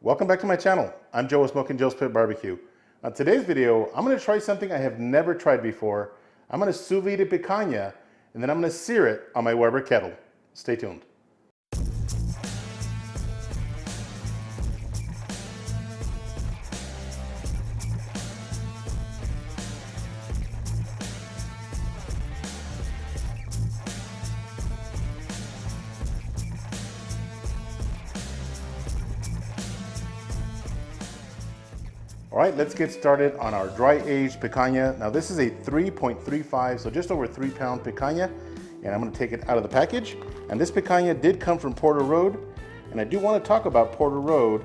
Welcome back to my channel. I'm Joe with Smokin Joe's Pit Barbecue. On today's video, I'm going to try something I have never tried before. I'm going to sous vide picanha, and then I'm going to sear it on my Weber kettle. Stay tuned. All right, let's get started on our dry aged picanha. Now this is a 3.35, so just over 3 pound picanha, and I'm gonna take it out of the package. And this picanha did come from Porter Road, and I do wanna talk about Porter Road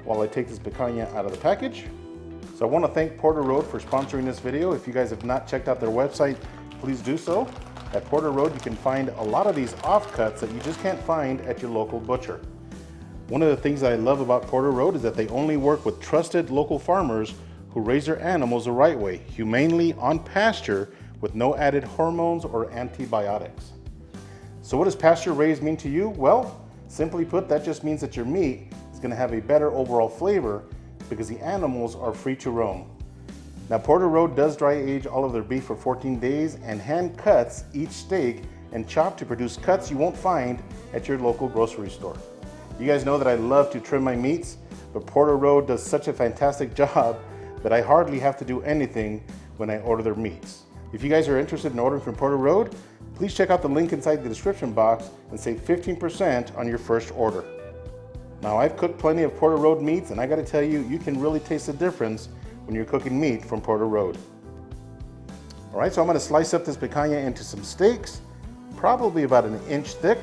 while I take this picanha out of the package. So I wanna thank Porter Road for sponsoring this video. If you guys have not checked out their website, please do so. At Porter Road, you can find a lot of these offcuts that you just can't find at your local butcher. One of the things that I love about Porter Road is that they only work with trusted local farmers who raise their animals the right way, humanely on pasture with no added hormones or antibiotics. So what does pasture raised mean to you? Well, simply put, that just means that your meat is going to have a better overall flavor because the animals are free to roam. Now Porter Road does dry age all of their beef for 14 days and hand cuts each steak and chop to produce cuts you won't find at your local grocery store. You guys know that I love to trim my meats, but Porter Road does such a fantastic job that I hardly have to do anything when I order their meats. If you guys are interested in ordering from Porter Road, please check out the link inside the description box and save 15% on your first order. Now I've cooked plenty of Porter Road meats, and I gotta tell you, you can really taste the difference when you're cooking meat from Porter Road. All right, so I'm gonna slice up this picanha into some steaks, probably about 1 inch thick.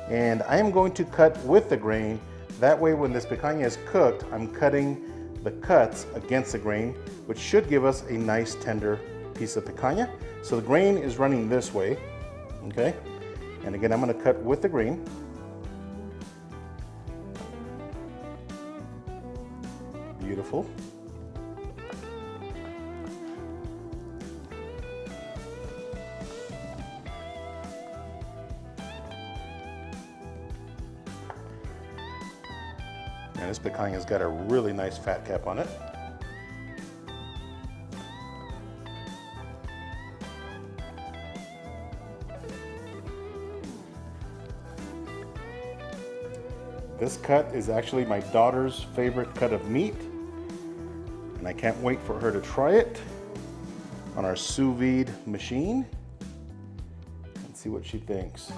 And I am going to cut with the grain. That way when this picanha is cooked, I'm cutting the cuts against the grain, which should give us a nice tender piece of picanha. So the grain is running this way, okay? And again, I'm gonna cut with the grain. Beautiful. And this picanha's got a really nice fat cap on it. This cut is actually my daughter's favorite cut of meat, and I can't wait for her to try it on our sous vide machine and see what she thinks.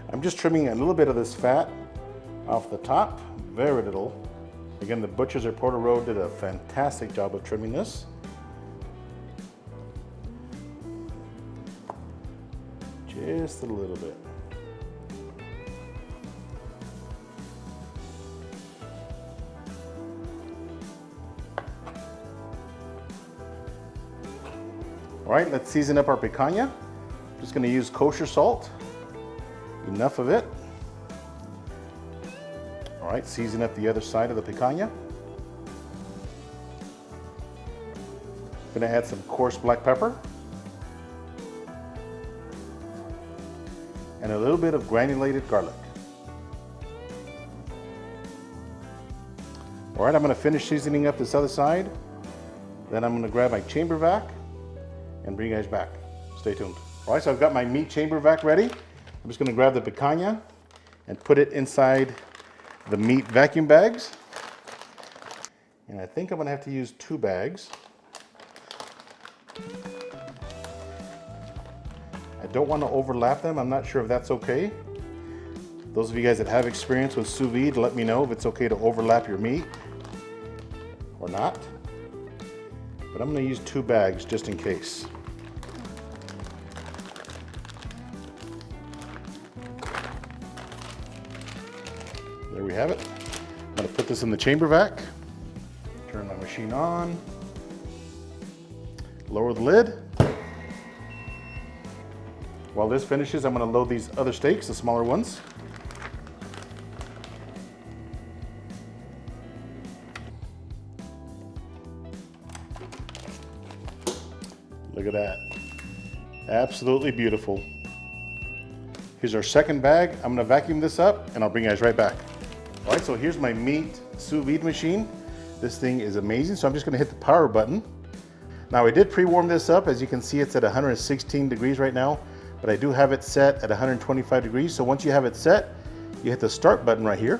I'm just trimming a little bit of this fat off the top, very little. Again, the butchers at Porter Road did a fantastic job of trimming this. Just a little bit. All right, let's season up our picanha. Just gonna use kosher salt. Enough of it. All right, season up the other side of the picanha. Gonna add some coarse black pepper and a little bit of granulated garlic. All right, I'm gonna finish seasoning up this other side. Then I'm gonna grab my chamber vac and bring you guys back. Stay tuned. All right, so I've got my meat chamber vac ready. I'm just gonna grab the picanha and put it inside the meat vacuum bags. And I think I'm gonna have to use 2 bags. I don't wanna overlap them. I'm not sure if that's okay. Those of you guys that have experience with sous vide, let me know if it's okay to overlap your meat or not. But I'm gonna use 2 bags just in case. There we have it. I'm gonna put this in the chamber vac, turn my machine on, lower the lid. While this finishes, I'm gonna load these other steaks, the smaller ones. Look at that. Absolutely beautiful. Here's our second bag. I'm gonna vacuum this up and I'll bring you guys right back. All right, so here's my meat sous vide machine. This thing is amazing, so I'm just gonna hit the power button. Now I did pre-warm this up. As you can see, it's at 116 degrees right now, but I do have it set at 125 degrees. So once you have it set, you hit the start button right here.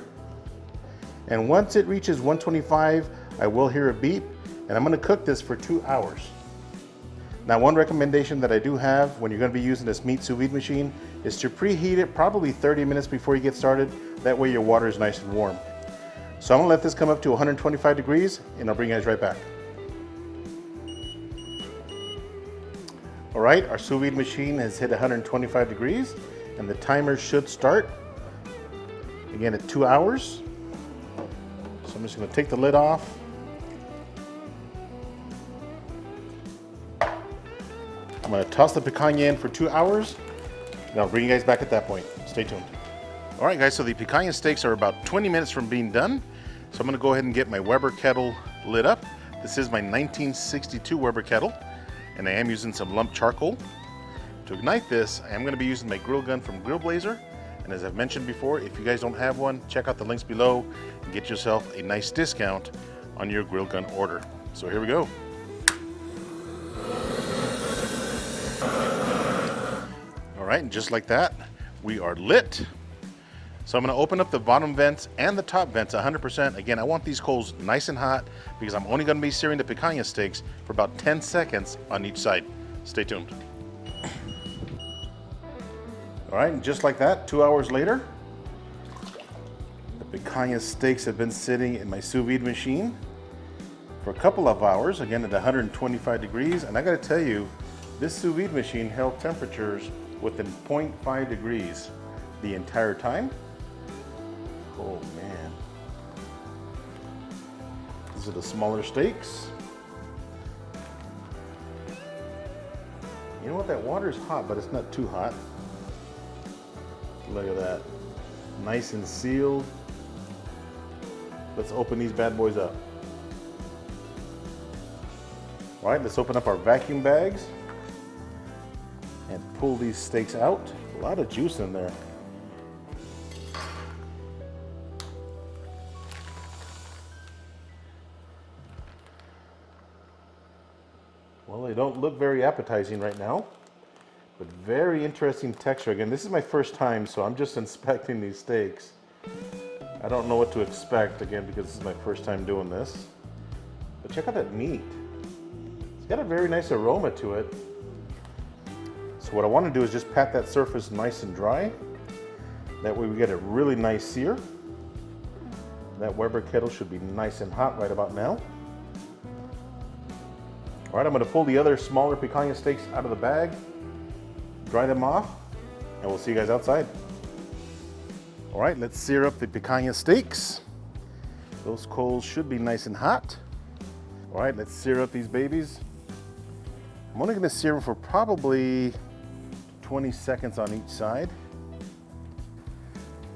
And once it reaches 125, I will hear a beep, and I'm gonna cook this for 2 hours. Now, one recommendation that I do have when you're gonna be using this meat sous vide machine is to preheat it probably 30 minutes before you get started. That way your water is nice and warm. So I'm gonna let this come up to 125 degrees, and I'll bring you guys right back. All right, our sous vide machine has hit 125 degrees, and the timer should start again at 2 hours. So I'm just gonna take the lid off. I'm gonna toss the picanha in for 2 hours, and I'll bring you guys back at that point. Stay tuned. All right, guys, so the picanha steaks are about 20 minutes from being done. So I'm gonna go ahead and get my Weber kettle lit up. This is my 1962 Weber kettle, and I am using some lump charcoal. To ignite this, I am gonna be using my grill gun from Grill Blazer. And as I've mentioned before, if you guys don't have one, check out the links below and get yourself a nice discount on your grill gun order. So here we go. All right, and just like that, we are lit. So I'm gonna open up the bottom vents and the top vents 100%. Again, I want these coals nice and hot because I'm only gonna be searing the picanha steaks for about 10 seconds on each side. Stay tuned. All right, and just like that, 2 hours later, the picanha steaks have been sitting in my sous vide machine for a couple of hours, again at 125 degrees. And I gotta tell you, this sous vide machine held temperatures within 0.5 degrees the entire time. Oh man. These are the smaller steaks. You know what, that water is hot, but it's not too hot. Look at that. Nice and sealed. Let's open these bad boys up. All right, let's open up our vacuum bags and pull these steaks out. A lot of juice in there. Well, they don't look very appetizing right now, but very interesting texture. Again, this is my first time, so I'm just inspecting these steaks. I don't know what to expect, again, because this is my first time doing this. But check out that meat. It's got a very nice aroma to it. So what I want to do is just pat that surface nice and dry. That way we get a really nice sear. That Weber kettle should be nice and hot right about now. All right, I'm going to pull the other smaller picanha steaks out of the bag, dry them off, and we'll see you guys outside. All right, let's sear up the picanha steaks. Those coals should be nice and hot. All right, let's sear up these babies. I'm only gonna sear them for probably 20 seconds on each side.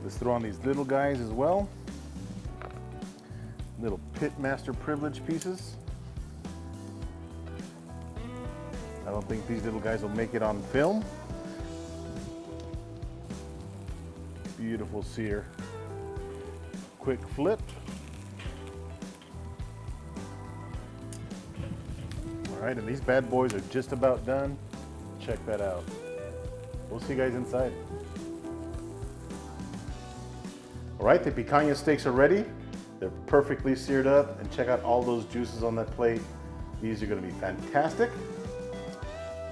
Let's throw on these little guys as well. Little Pitmaster privilege pieces. I don't think these little guys will make it on film. Beautiful sear. Quick flip. All right, and these bad boys are just about done. Check that out. We'll see you guys inside. All right, the picanha steaks are ready. They're perfectly seared up, and check out all those juices on that plate. These are gonna be fantastic.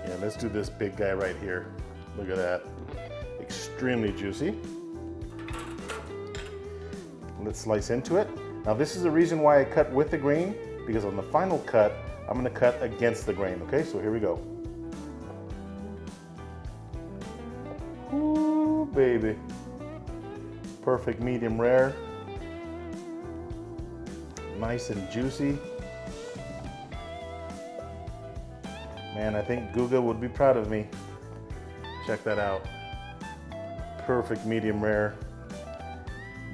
Yeah, let's do this big guy right here. Look at that, extremely juicy. Let's slice into it. Now this is the reason why I cut with the grain, because on the final cut, I'm gonna cut against the grain, okay? So here we go. Ooh, baby. Perfect medium rare. Nice and juicy. Man, I think Guga would be proud of me. Check that out. Perfect medium rare.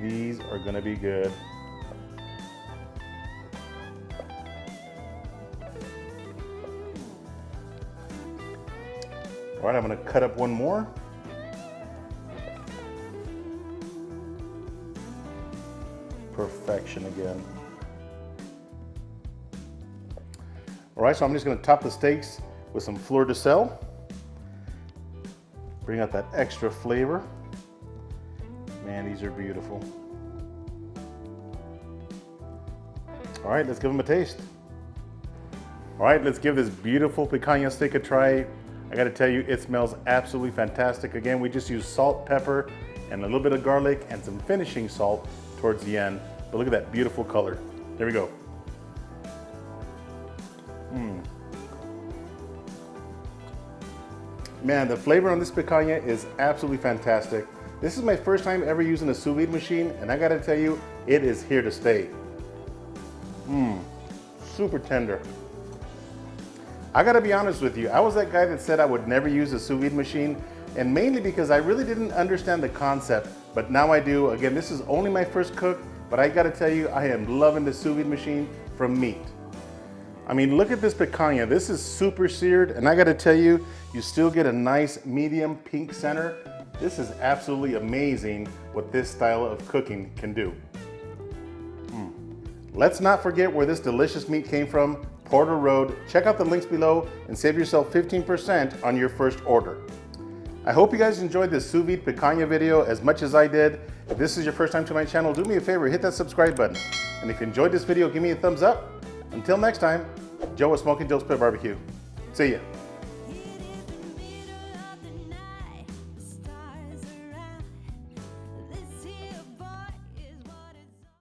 These are gonna be good. All right, I'm gonna cut up one more. perfection again. All right, so I'm just gonna top the steaks with some fleur de sel. Bring out that extra flavor. Man, these are beautiful. All right, let's give them a taste. All right, let's give this beautiful picanha steak a try. I gotta tell you, it smells absolutely fantastic. Again, we just use salt, pepper, and a little bit of garlic and some finishing salt towards the end. But look at that beautiful color. There we go. Man, the flavor on this picanha is absolutely fantastic. This is my first time ever using a sous vide machine, and I gotta tell you, it is here to stay. Super tender. I gotta be honest with you, I was that guy that said I would never use a sous vide machine, and mainly because I really didn't understand the concept, but now I do. Again, this is only my first cook, but I gotta tell you, I am loving the sous vide machine from meat. I mean, look at this picanha. This is super seared, and I gotta tell you, you still get a nice medium pink center. This is absolutely amazing what this style of cooking can do. Let's not forget where this delicious meat came from, Porter Road. Check out the links below and save yourself 15% on your first order. I hope you guys enjoyed this sous vide picanha video as much as I did. If this is your first time to my channel, do me a favor, hit that subscribe button. And if you enjoyed this video, give me a thumbs up. Until next time, Joe with Smokin Joe's Pit Barbecue. See ya.